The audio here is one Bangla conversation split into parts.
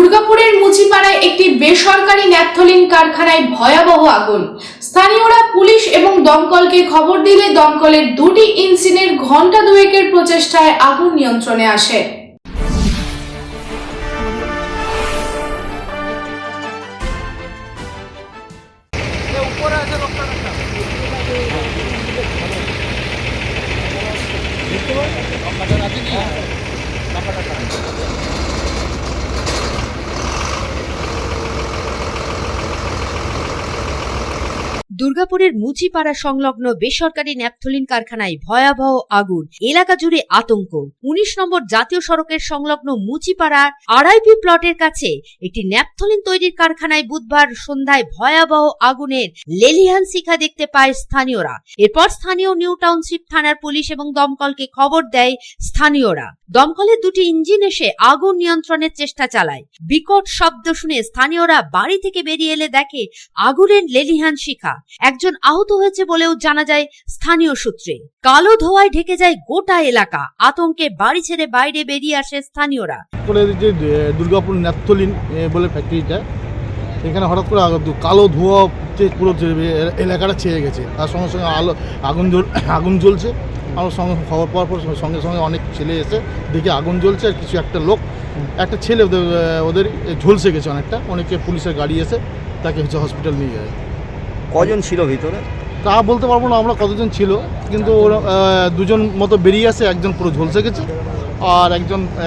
দুর্গাপুরের মুচিপাড়ায় একটি বেসরকারি ন্যাপথলিন কারখানায় ভয়াবহ আগুন। স্থানীয়রা পুলিশ এবং দমকলকে খবর দিলে দমকলের দুটি ইঞ্জিনের ঘন্টা দুয়েকের প্রচেষ্টায় আগুন নিয়ন্ত্রণে আসে। দুর্গাপুরের মুচিপাড়া সংলগ্ন বেসরকারি ন্যাপথলিন কারখানায় ভয়াবহ আগুন, এলাকা জুড়ে আতঙ্ক। ১৯ নম্বর জাতীয় সড়কের সংলগ্ন মুচিপাড়ার আরআইপি প্লটের কাছে একটি ন্যাপথলিন তৈরির কারখানায় বুধবার সন্ধ্যায় ভয়াবহ আগুনের লেলিহান শিখা দেখতে পায় স্থানীয়রা। এরপর স্থানীয় নিউ টাউনশিপ থানার পুলিশ এবং দমকলকে খবর দেয় স্থানীয়রা। দমকলের দুটি ইঞ্জিন এসে আগুন নিয়ন্ত্রণের চেষ্টা চালায়। বিকট শব্দ শুনে স্থানীয়রা বাড়ি থেকে বেরিয়ে এলে দেখে আগুনের লেলিহান শিখা। একজন আহত হয়েছে বলেও জানা যায় স্থানীয় সূত্রে। কালো ধোঁয়ায় ঢেকে যায় গোটা এলাকা। আতঙ্কে বাড়ি ছেড়ে বাইরে বেরিয়ে আসে স্থানীয়রা। যে দুর্গাপুর ন্যাপথলিন বলে ফ্যাক্টরিটা, এখানে হঠাৎ করে কালো ধোঁয়া পুরো এলাকাটা ছেয়ে গেছে। আর সঙ্গে সঙ্গে আগুন জ্বলছে। আমার সঙ্গে খবর পাওয়ার পর সঙ্গে সঙ্গে অনেক ছেলে এসে দেখে আগুন জ্বলছে। আর কিছু একটা ছেলে ওদের ঝলসে গেছে অনেকে পুলিশের গাড়ি এসে তাকে হসপিটাল নিয়ে যায়। কজন ছিল ভিতরে তা বলতে পারবো না আমরা কতজন ছিল, কিন্তু দুজন মতো বেরিয়ে আসে, একজন পুরো ঝলসে গেছে। আর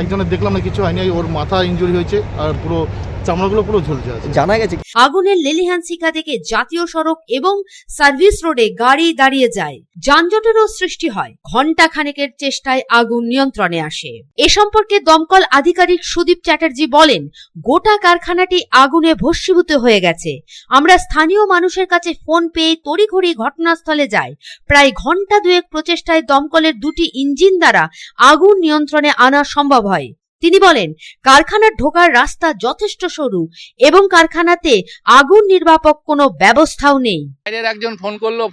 একজনের দেখলাম না কিছু হয়নি, ওর মাথা ইনজুরি হয়েছে আর পুরো চামড়াগুলো পুরো ঝলসে আছে। জানা গেছে আগুনের লেলিহান শিখা দেখে জাতীয় সড়ক এবং সার্ভিস রোডে গাড়ি দাঁড়িয়ে যায়। যানজটেরও সৃষ্টি হয়। ঘণ্টা খানেকের চেষ্টায় আগুন নিয়ন্ত্রণে আসে। এ সম্পর্কে দমকল আধিকারিক সুদীপ চ্যাটার্জি বলেন, গোটা কারখানাটি আগুনে ভস্মীভূত হয়ে গেছে। আমরা স্থানীয় মানুষের কাছে ফোন পেয়ে তড়িঘড়ি ঘটনাস্থলে যাই। প্রায় ঘণ্টা দুয়েক প্রচেষ্টায় দমকলের দুটি ইঞ্জিন দ্বারা আগুন নিয়ন্ত্রণে আনা সম্ভব হয়। তিনি বলেন, কারখানার ঢোকার রাস্তা যথেষ্ট সরু এবং কারখানাতে আগুন নির্বাপক কোনো ব্যবস্থাও নেই। বাইরের একজন ফোন করলো,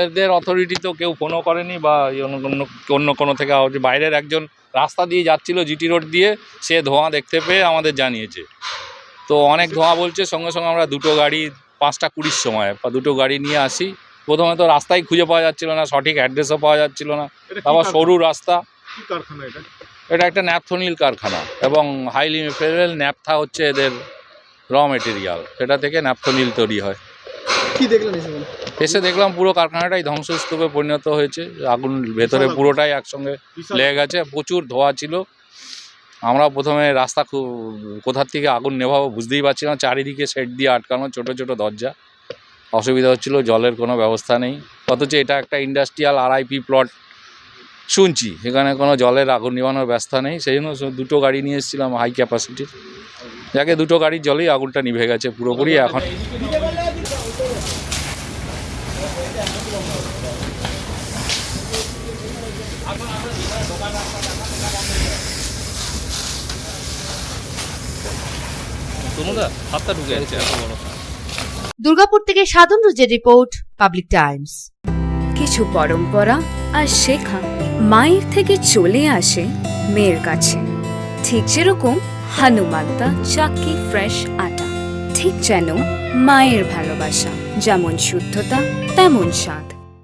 এদের অথরিটি তো কেউ ফোনও করেনি বা অন্য কোনো থেকে। বাইরের একজন রাস্তা দিয়ে যাচ্ছিল জিটি রোড দিয়ে, সে ধোঁয়া দেখতে পেয়ে আমাদের জানিয়েছে। তো অনেক ধোঁয়া বলছে। সঙ্গে সঙ্গে আমরা দুটো গাড়ি 5টা 20 সময় দুটো গাড়ি নিয়ে আসি। প্রথমে তো রাস্তায় খুঁজে পাওয়া যাচ্ছিল না, সঠিক অ্যাড্রেসও পাওয়া যাচ্ছিল না। তারপর সরু রাস্তা। এটা একটা ন্যাপথলিন কারখানা এবং হাইলি ফেরেল ন্যাপথা হচ্ছে এদের র মেটেরিয়াল। সেটা থেকে ন্যাপথলিন তৈরি হয়। কি দেখলেন এসে দেখলাম পুরো কারখানাটাই ধ্বংসস্তূপে পরিণত হয়েছে। আগুন ভেতরে পুরোটাই একসঙ্গে লেগে গেছে। প্রচুর ধোঁয়া ছিল। আমরা প্রথমে রাস্তা কোথার থেকে আগুন নেভাবো বুঝতেই পারছি না। চারিদিকে শেড দিয়ে আটকানো, ছোট ছোট দরজা। অসুবিধা হচ্ছিল, জলের কোনো ব্যবস্থা নেই। অথচ এটা একটা ইন্ডাস্ট্রিয়াল আরআইপি প্লট শুনছি, এখানে কোনো জলের আগুন নিভানোর ব্যবস্থা নেই। সেই জন্য দুটো গাড়ি নিয়ে এসেছিলাম হাই ক্যাপাসিটির, যাকে দুটো গাড়ির জলেই আগুনটা নিভে গেছে পুরোপুরি। এখন দুর্গাপুর থেকে সাধন রুজের রিপোর্ট, পাবলিক টাইমস। কিছু পরম্পরা আর শেখা মায়ের থেকে চলে আসে মেয়ের কাছে। ঠিক যেরকম হনুমান্তা চাক্কি ফ্রেশ আটা, ঠিক যেন মায়ের ভালোবাসা, যেমন শুদ্ধতা তেমন স্বাদ।